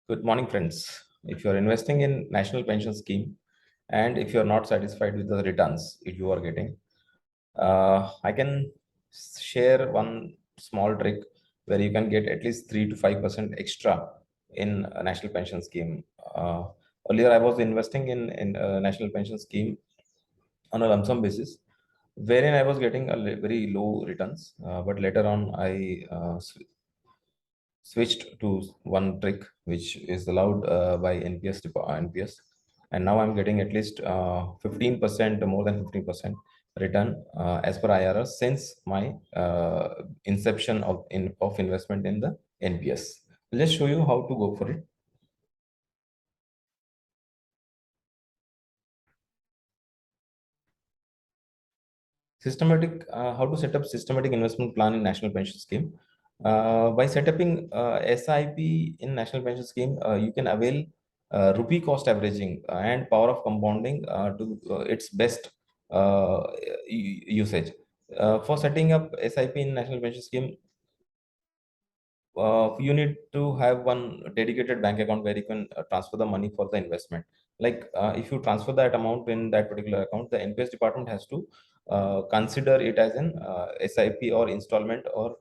Good morning, friends. If you are investing in national pension scheme and if you are not satisfied with the returns you are getting, I can share one small trick where you can get at least 3 to 5% extra in a national pension scheme. Earlier, I was investing in a national pension scheme on a lump sum basis, wherein I was getting very low returns. But later on, I switched to one trick which is allowed by NPS, and now I'm getting at least 15%, more than 15% return as per IRR since my inception of investment in the NPS. Let's show you how to go for it. How to set up systematic investment plan in national pension scheme. By setting SIP in national pension scheme, you can avail rupee cost averaging and power of compounding to its best usage. For setting up SIP in national pension scheme, you need to have one dedicated bank account where you can transfer the money for the investment. Like if you transfer that amount in that particular account, the NPS department has to consider it as an SIP or installment or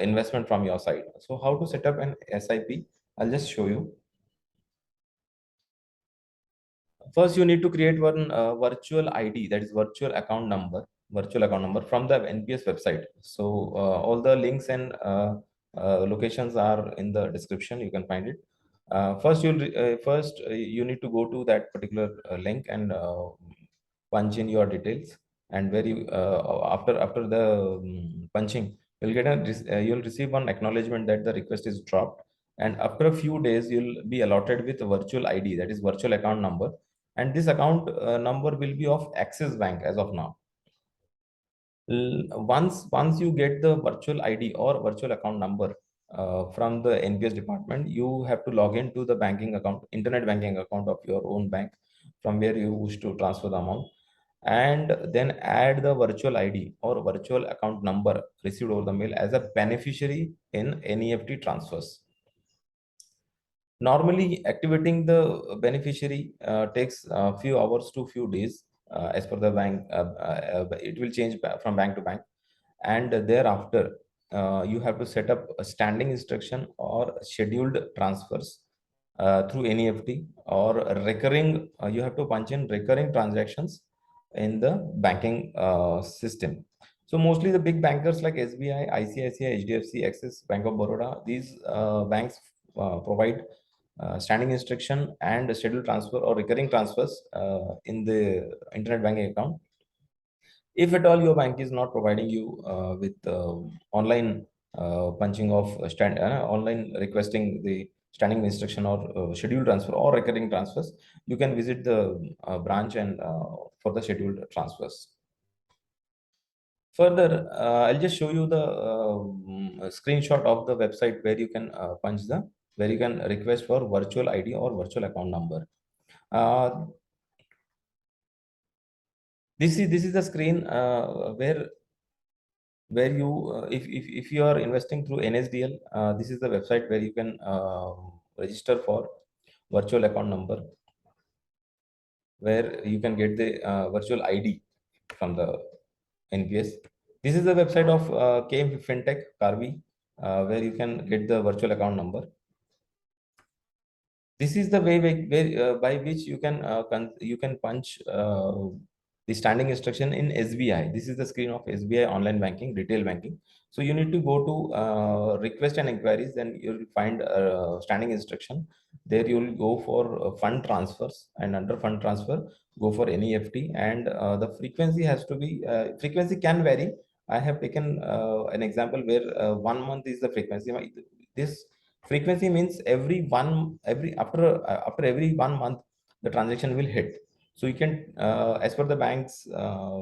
investment from your side. So how to set up an SIP? I'll just show you. First, you need to create one virtual ID, that is virtual account number from the NPS website. So all the links and locations are in the description. You can find it. First you need to go to that particular link and punch in your details. And where you after the punching, you'll receive one acknowledgement that the request is dropped. And after a few days, you'll be allotted with a virtual ID, that is virtual account number, and this account number will be of Axis Bank as of now. Once you get the virtual ID or virtual account number from the NPS department, you have to log into the banking account, internet banking account of your own bank, from where you wish to transfer the amount, and then add the virtual ID or virtual account number received over the mail as a beneficiary in NEFT transfers. Normally, activating the beneficiary takes a few hours to few days as per the bank. It will change from bank to bank. And thereafter, you have to set up a standing instruction or scheduled transfers through NEFT or recurring. You have to punch in recurring transactions in the banking system. So mostly the big bankers like SBI, ICICI, HDFC, Axis, Bank of Baroda, these banks provide standing instruction and scheduled transfer or recurring transfers in the internet banking account. If at all your bank is not providing you with online punching of online requesting the standing instruction or scheduled transfer or recurring transfers, you can visit the branch and for the scheduled transfers. Further, I'll just show you the screenshot of the website where you can where you can request for virtual ID or virtual account number. Uh, this is the screen where you if you are investing through NSDL, this is the website where you can register for virtual account number, where you can get the virtual ID from the NPS. This is the website of KM FinTech Karvi, where you can get the virtual account number. This is the way by which you can punch the standing instruction in SBI. This is the screen of SBI online banking, retail banking. So you need to go to request and inquiries, then you'll find standing instruction. There you'll go for fund transfers, and under fund transfer, go for NEFT, and the frequency has to be frequency can vary. I have taken an example where 1 month is the frequency. This frequency means every after every 1 month the transaction will hit. So you can as per the bank's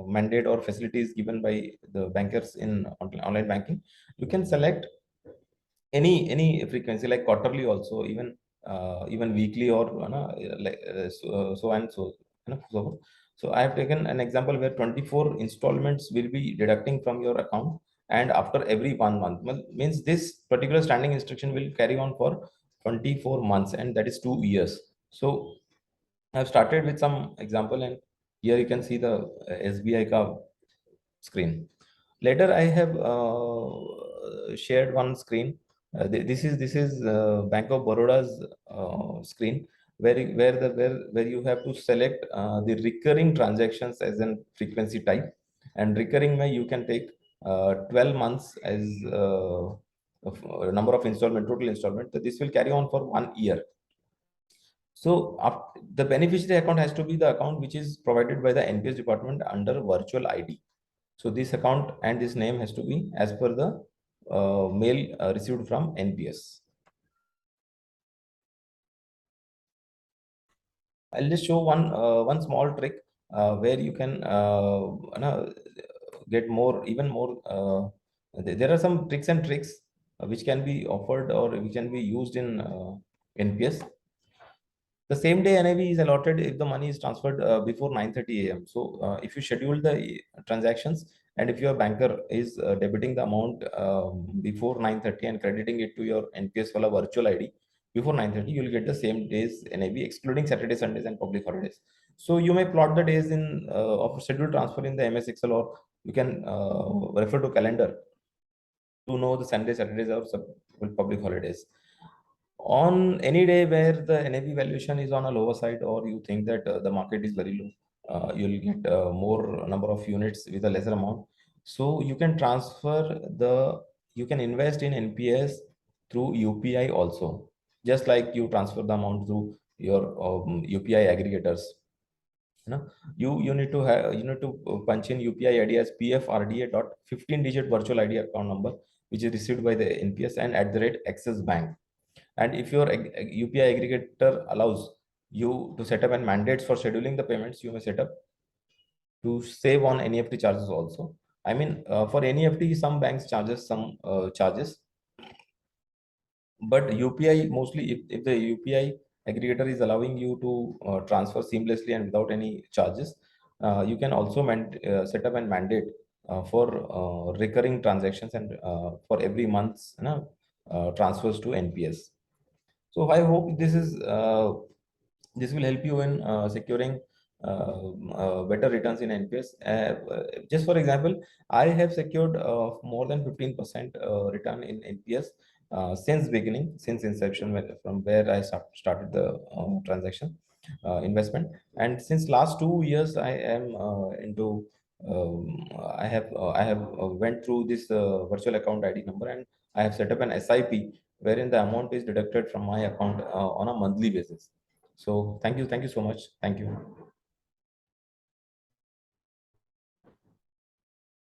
mandate or facilities given by the bankers in online banking, you can select any frequency, like quarterly also, even weekly, or so and so, so I have taken an example where 24 installments will be deducting from your account, and after every 1 month, means this particular standing instruction will carry on for 24 months, and that is 2 years. So I've started with some example, and here you can see the SBI ka screen. Later, I have shared one screen. This is Bank of Baroda's screen, where you have to select the recurring transactions as an frequency type, and recurring may you can take 12 months as number of installment, total installment. So this will carry on for 1 year. So the beneficiary account has to be the account which is provided by the NPS department under virtual ID. So this account and this name has to be as per the mail received from NPS. I'll just show one small trick where you can get more, even more. There are some tricks and tricks which can be offered or which can be used in NPS. The same day NAV is allotted if the money is transferred before 9:30 a.m. So if you schedule the transactions, and if your banker is debiting the amount before 9:30 and crediting it to your NPS wala virtual ID before 9:30, you will get the same day's NAV excluding Saturday, Sundays, and public holidays. So you may plot the days in of scheduled transfer in the MS Excel, or you can refer to calendar to know the Sunday, Saturdays, or public holidays. On any day where the NAV valuation is on a lower side, or you think that the market is very low, you'll get more number of units with a lesser amount. So you can you can invest in NPS through UPI also, just like you transfer the amount through your UPI aggregators. You need to punch in UPI ID as PFRDA dot 15-digit virtual ID account number, which is received by the NPS, and at the rate Axis Bank. And if your UPI aggregator allows you to set up and mandates for scheduling the payments, you may set up to save on NEFT charges also. I mean, for NEFT, some banks charges some charges, but UPI mostly, if the UPI aggregator is allowing you to transfer seamlessly and without any charges, you can also set up and mandate for recurring transactions, and for every month's transfers to NPS. So I hope this will help you in securing better returns in NPS. Just for example, I have secured more than 15% return in NPS since beginning, since inception, from where I started the transaction investment. And since last 2 years, I am into. I have went through this virtual account ID number, and I have set up an SIP wherein the amount is deducted from my account on a monthly basis. So thank you so much. Thank you.